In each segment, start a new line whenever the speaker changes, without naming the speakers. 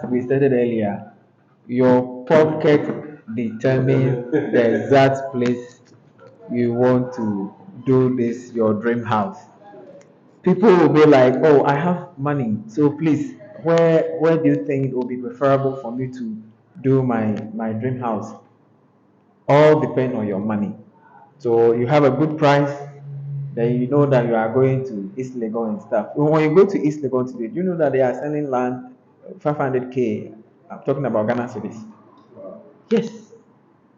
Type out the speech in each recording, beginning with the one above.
We stated earlier, your pocket determines the exact place you want to do this, your dream house. People will be like, oh, I have money, so please, where do you think it will be preferable for me to do my dream house? All depend on your money. So you have a good price, then you know that you are going to East Legon and stuff. When you go to East Legon today, do you know that they are selling land 500K? I'm talking about Ghana cities. Yes,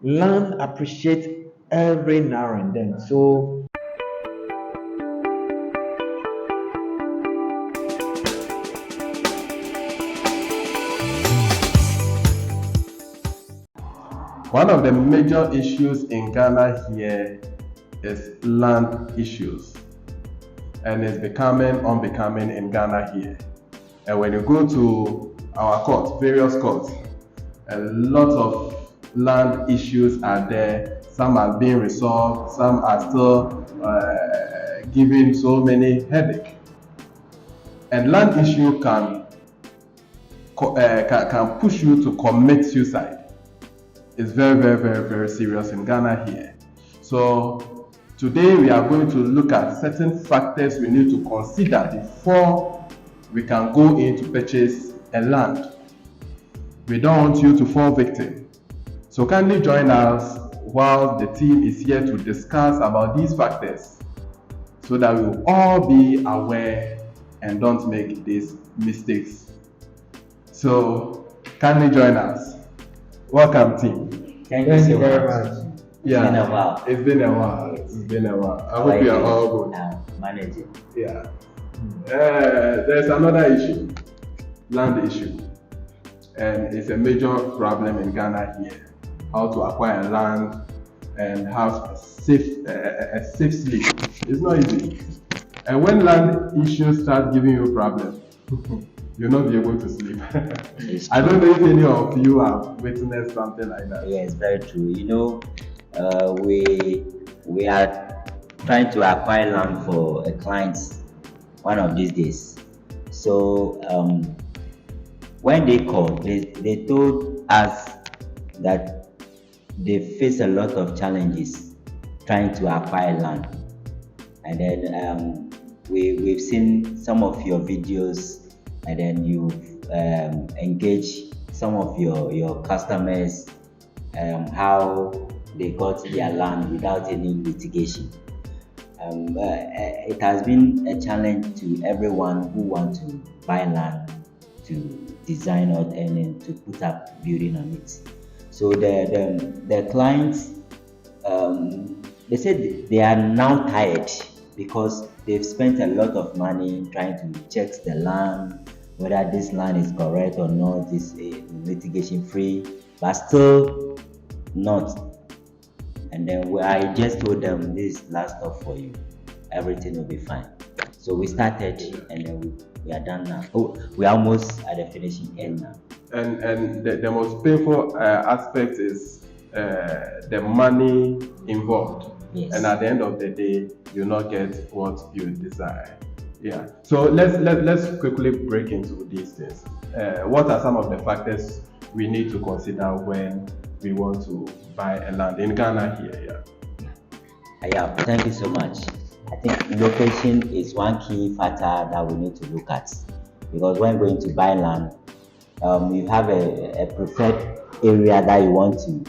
land appreciates every now and then. So
One of the major issues in Ghana here is land issues, and it's becoming unbecoming in Ghana here. And when you go to our courts, various courts, a lot of land issues are there. Some are being resolved, some are still giving so many headache. And land issue can push you to commit suicide. It's very serious in Ghana here. So today we are going to look at certain factors we need to consider before we can go in to purchase a land. We don't want you to fall victim. So kindly join us while the team is here to discuss about these factors so that we will all be aware and don't make these mistakes. So kindly join us. Welcome, team.
Thank you so
very
much.
much.
Yeah,
It's been a while.
It's been a while. It's been a while. I hope you are all good.
Managing.
Yeah. There's another issue, land issue, and it's a major problem in Ghana here. How to acquire land and have a safe sleep. It's not easy. And when land issues start giving you problems, you'll not be able to sleep. I don't know if any of you have witnessed something like that.
Yes, very true. We are trying to acquire land for a client one of these days. So when they called, they told us that they face a lot of challenges trying to acquire land. And then we've seen some of your videos, and then you've engaged some of your customers, how they got their land without any litigation. It has been a challenge to everyone who wants to buy land, to design it, and then to put up building on it. So the clients, they said they are now tired because they've spent a lot of money trying to check the land, whether this land is correct or not, is litigation free, but still not. And then I just told them, this is last stop for you, everything will be fine. So we started, and then we are done now. Oh, we're almost at the finishing end now.
And the most painful aspect is the money involved.
Yes.
And at the end of the day, you not get what you desire. Yeah. So let's quickly break into these things. What are some of the factors we need to consider when we want to buy a land in Ghana here?
Yeah, thank you so much. I think location is one key factor that we need to look at, because when going to buy land, you have a preferred area that you want to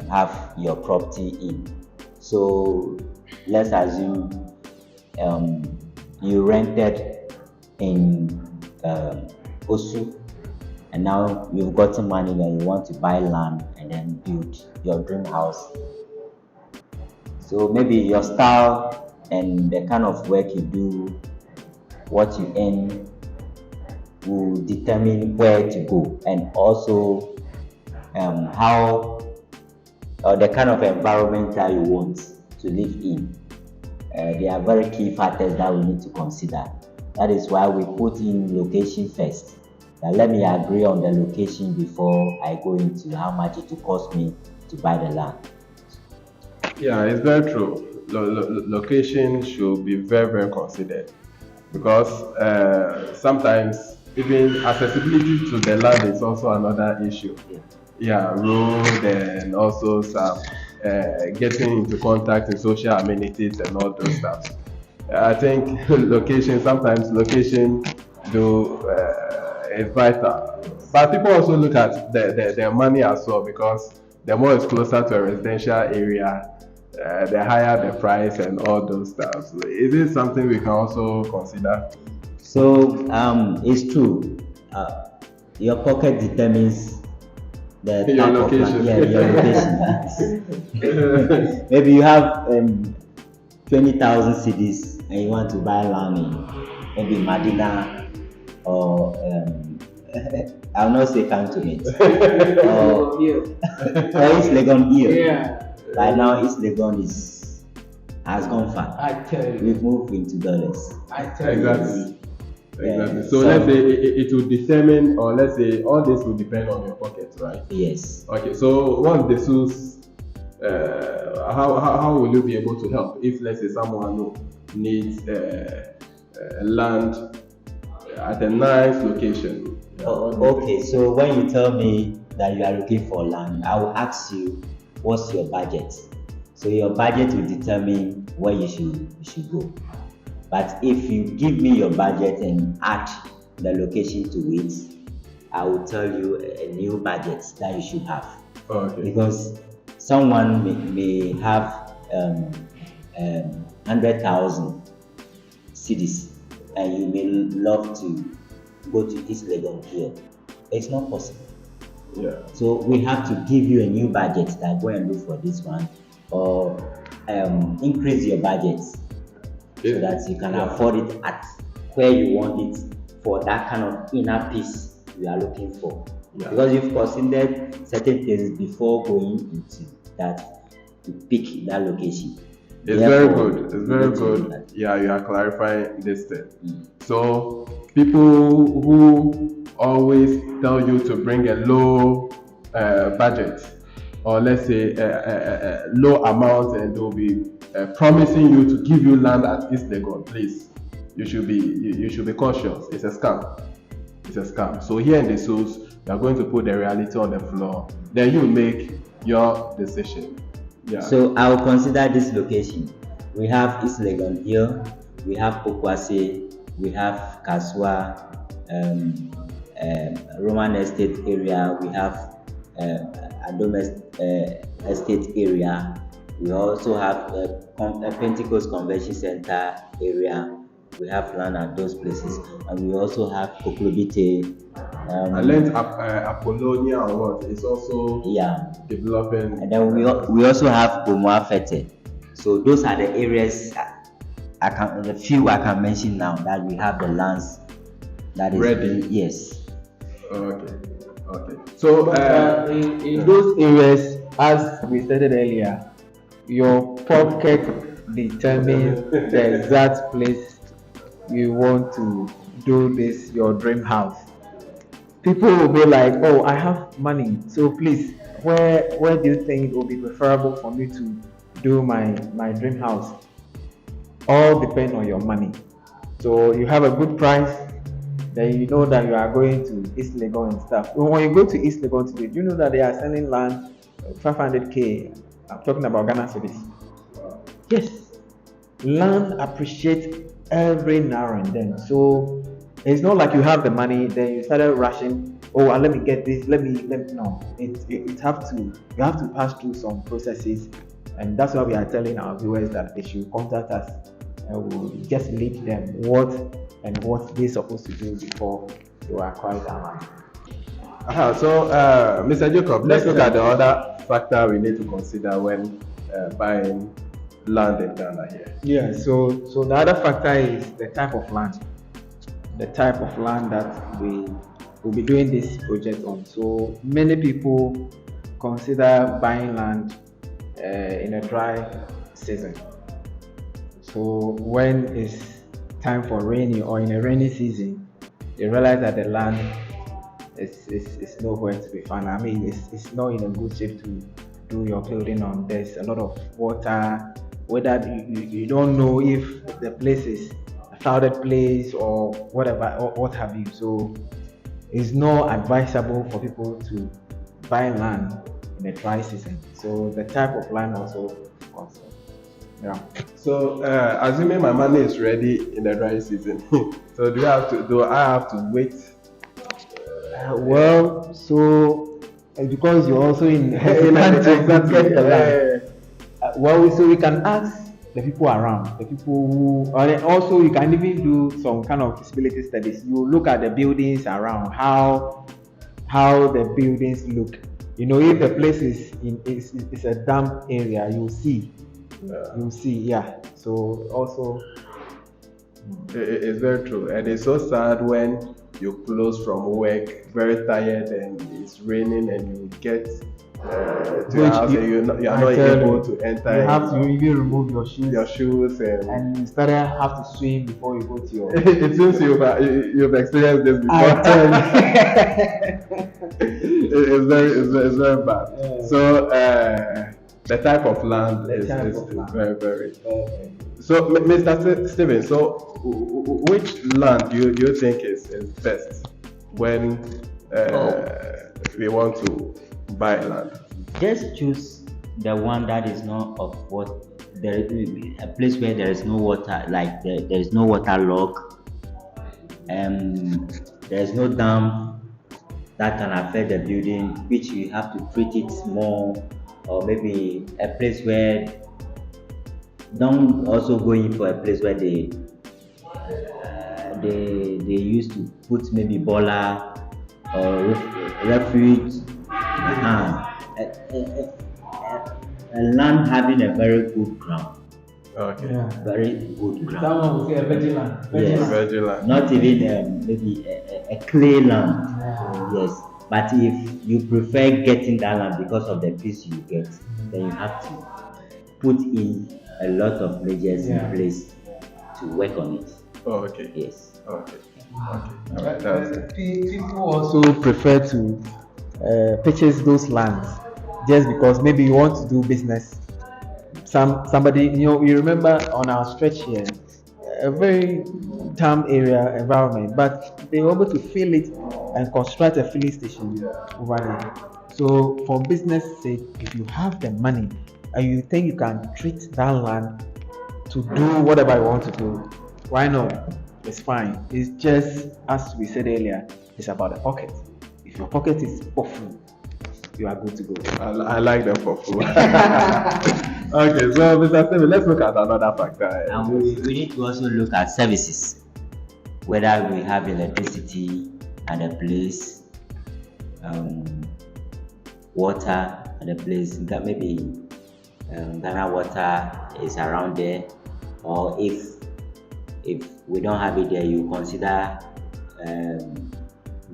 have your property in. So let's assume you rented in Osu, and now you've gotten money and you want to buy land and then build your dream house. So maybe your style and the kind of work you do, what you earn, will determine where to go, and also how the kind of environment that you want to live in. They are very key factors that we need to consider. That is why we put in location first. Now let me agree on the location before I go into how much it will cost me to buy the land.
Yeah, it's very true. Location should be very considered, because sometimes even accessibility to the land is also another issue.
Yeah.
Yeah, road and also some getting into contact with social amenities and all those stuff. I think location, sometimes location do is vital, but people also look at the money as well, because the more it's closer to a residential area, the higher the price and all those stuff. So is it something we can also consider?
So it's true. Uh, your pocket determines the
Your
type of
location.
land. Yeah, your location. Maybe you have 20,000 cities and you want to buy land in maybe Medina or I'll not say cantonment or, or East Legon here.
Yeah,
Right now, East Legon has gone far.
I tell you.
We've moved into dollars.
I tell you.
Exactly. Exactly. So
So-
let's say it will determine, or let's say all this will depend on your pocket, right?
Yes.
Okay. So once the SUS, how will you be able to help if, let's say, someone who needs land at a nice location?
Okay, so when you tell me that you are looking for land, I will ask you, what's your budget? So your budget will determine where you should go. But if you give me your budget and add the location to it, I will tell you a new budget that you should have.
Okay.
Because someone may have 100,000 cities and you may love to go to East Legon here. It's not possible.
Yeah.
So we have to give you a new budget that go and look for this one, or increase your budget so that you can afford it at where you want it for that kind of inner peace you are looking for.
Yeah.
Because you've considered certain things before going into that to pick that location.
It's very
Therefore,
good. It's
you
very
need to do
good.
that.
Yeah, you are clarifying this thing.
Mm.
So people who always tell you to bring a low budget, or let's say a low amount, and they'll be promising you to give you land at East Legon, please, you should be cautious. It's a scam. It's a scam. So here in the source, you are going to put the reality on the floor. Then you make your decision. Yeah.
So I will consider this location. We have East Legon here, we have Pokwase, we have Kaswa, Roman Estate area, we have Adom Estate area, we also have a Pentecost Convention Center area. We have land at those places, and we also have Koklobite.
I learned Apollonia or what? It's also
Yeah.
developing.
And then we also have Bomoa Fete. So those are the areas the few I can mention now that we have the lands that is
Ready.
Yes.
Okay. Okay. So
But in those areas, as we stated earlier, your pocket determines the exact place you want to do this, your dream house. People will be like, oh, I have money, so please, where do you think it will be preferable for me to do my dream house? All depend on your money. So you have a good price, then you know that you are going to East Legon and stuff. When you go to East Legon today, do you know that they are selling land 500k? I'm talking about Ghana cities. Yes, land appreciates every now and then. So it's not like you have the money, then you started rushing. Oh, let me get this. Let me no. You have to pass through some processes, and that's why we are telling our viewers that they should contact us, and we'll just lead them what they're supposed to do before they acquire that land.
So Mr. Jacob, let's look at the other factor we need to consider when buying land in Ghana here.
Yeah, so the other factor is the type of land. The type of land that we will be doing this project on. So many people consider buying land in a dry season. So when it's time for rainy or in a rainy season, they realize that the land is nowhere to be found. I mean, it's not in a good shape to do your clothing on. There's a lot of water. Whether you don't know if the place is crowded place or whatever, or what have you. So it's not advisable for people to buy land in the dry season. So the type of land also concerned. Yeah.
So, assuming my money is ready in the dry season, so do I have to wait?
Well, so because you're also in
In
hesitant to
exactly.
get the land. Well, so we can ask the people around, the people who, or then also you can even do some kind of feasibility studies. You look at the buildings around, how the buildings look. You know, if the place is a damp area, you'll see, yeah. So also,
It's very true, and it's so sad when you close from work very tired and it's raining and you get to your
which
house and you're
I
not
tell
able
you,
to
you
enter
have to even remove your shoes,
your shoes
and you start have to swim before you go to your.
it seems you've experienced this before.
I tell you.
It's very bad.
Yeah.
So the type of land
The
is
type of land.
very. So Mr. Steven, so which land do you think is best when we want to buy land?
Just choose the one that is not of what there a place where there is no water, like there is no water lock, there is no dam that can affect the building, which you have to treat it more, or maybe a place where don't also go in for a place where they used to put maybe bola or refuge. A land having a very good ground,
Okay.
Yeah.
very good ground.
Someone will say a virgin land.
Yes.
Virgin land.
Not even maybe a clay land.
Yeah.
Yes, but if you prefer getting that land because of the peace you get, then you have to put in a lot of measures
Yeah.
in place to work on it.
Oh, okay.
Yes.
Okay. All right. That's it.
People also prefer to purchase those lands just because maybe you want to do business. Somebody, you remember on our stretch here, a very town area environment, but they were able to fill it and construct a filling station over there. So for business sake, if you have the money and you think you can treat that land to do whatever you want to do, why not? It's fine. It's just as we said earlier, it's about the pocket. If your pocket is full, you are good to go.
I like them for food. Okay, so Mr. Steven, let's look at another factor.
And we need to also look at services, whether we have electricity at a place, water at a place, that maybe Ghana water is around there, or if we don't have it there, you consider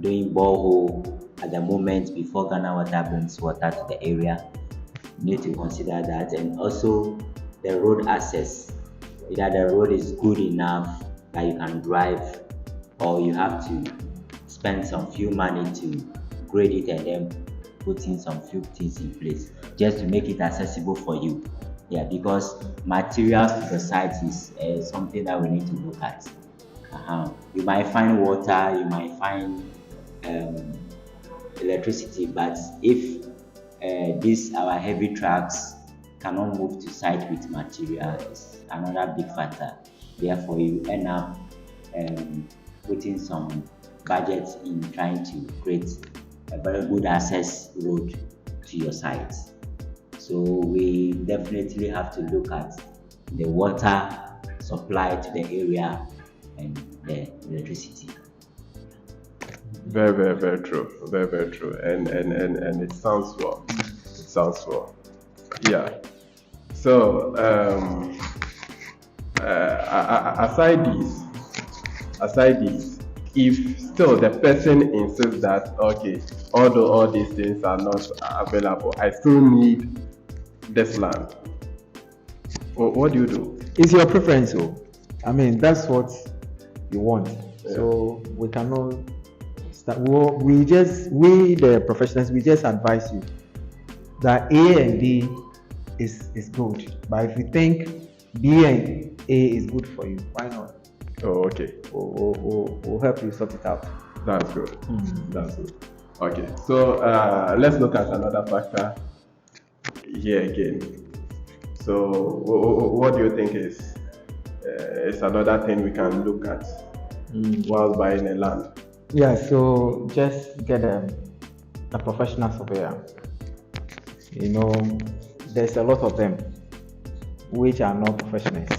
doing borehole at the moment before Ghana water brings water to the area. You need to consider that, and also the road access, either the road is good enough that you can drive, or you have to spend some few money to grade it and then put in some few things in place just to make it accessible for you. Yeah, because materials to the site is something that we need to look at. You might find water, you might find electricity, but if these our heavy trucks cannot move to site with material, it's another big factor. Therefore, you end up putting some budget in trying to create a very good access road to your site. So we definitely have to look at the water supply to the area and the electricity.
Very true. Very true. And it sounds well. It sounds well. Yeah. So aside these, if still the person insists that okay, although all these things are not available, I still need this land. What do you do?
It's your preference, so I mean that's what you want. Yeah. So we cannot start. We the professionals, we just advise you that A and B is good. But if you think B and A is good for you, why not?
Oh, okay.
We'll help you sort it out.
That's good. That's good. Okay, so let's look at another factor here again. So, what do you think is another thing we can look at while buying a land?
Yeah, so just get a professional surveyor. You know, there's a lot of them which are not professionals.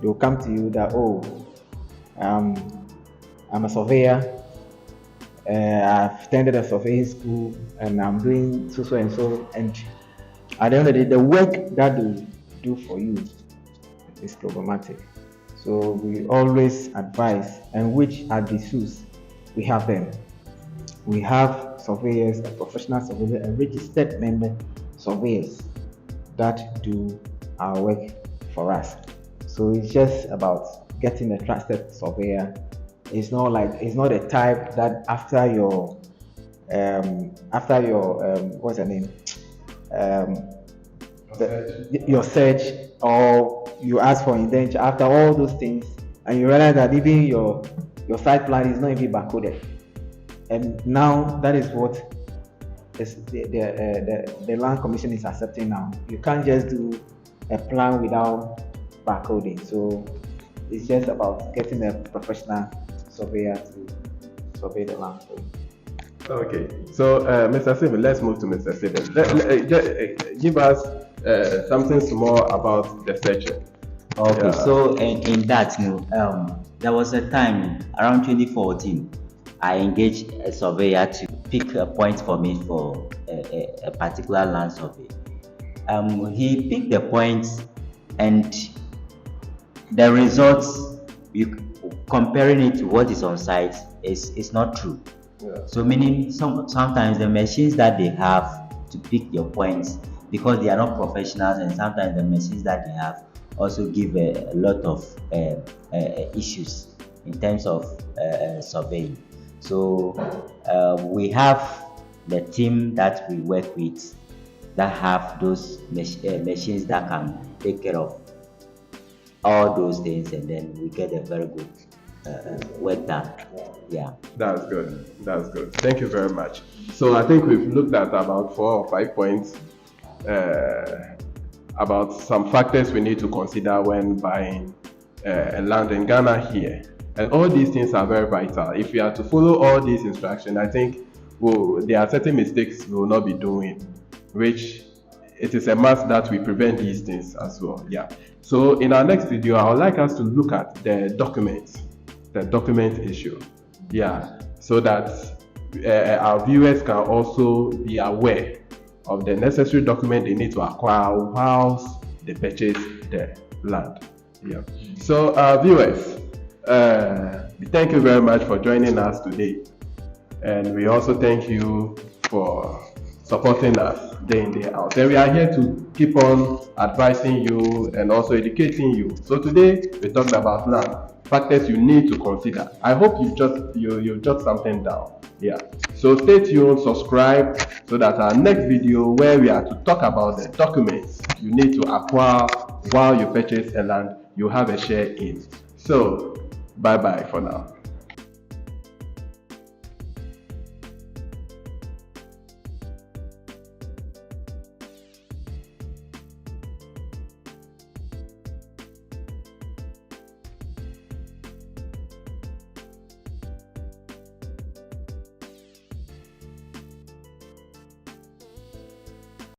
They'll come to you that, oh, I'm a surveyor, I've attended a surveying school, and I'm doing so and so. And at the end of the day, the work that they do for you is problematic. So we always advise, and which are the SUS, we have them. We have surveyors, a professional surveyor, and registered member surveyors that do our work for us. So it's just about getting a trusted surveyor. It's not a type that after your what's the name, your search, or you ask for indenture after all those things, and you realize that even your site plan is not even barcoded. And now that is what the land commission is accepting now. You can't just do a plan without barcoding. So it's just about getting a professional surveyor to survey the land for you.
Okay, so Mr. Steven, let's move to Mr. Steven. Give us something small about the searching.
Okay, so in that, there was a time around 2014, I engaged a surveyor to pick a point for me for a particular land survey. He picked the points, and the results, comparing it to what is on site, is not true.
Yeah.
So meaning sometimes the machines that they have to pick your points, because they are not professionals, and sometimes the machines that they have also give a lot of issues in terms of surveying. So we have the team that we work with that have those machines that can take care of all those things, and then we get a very good work done. Yeah.
That's good. That's good. Thank you very much. So I think we've looked at about 4 or 5 points about some factors we need to consider when buying land in Ghana here. And all these things are very vital. If we are to follow all these instructions, I think there are certain mistakes we will not be doing, which it is a must that we prevent these things as well. Yeah. So in our next video, I would like us to look at the document issue. Yeah. So that our viewers can also be aware of the necessary document they need to acquire whilst they purchase the land. Yeah. So viewers, thank you very much for joining us today, and we also thank you for supporting us day in, day out. And we are here to keep on advising you and also educating you. So today we talked about land, factors you need to consider. I hope you jot something down. Yeah. So stay tuned, subscribe, so that our next video, where we are to talk about the documents you need to acquire while you purchase a land, you have a share in. So bye bye for now.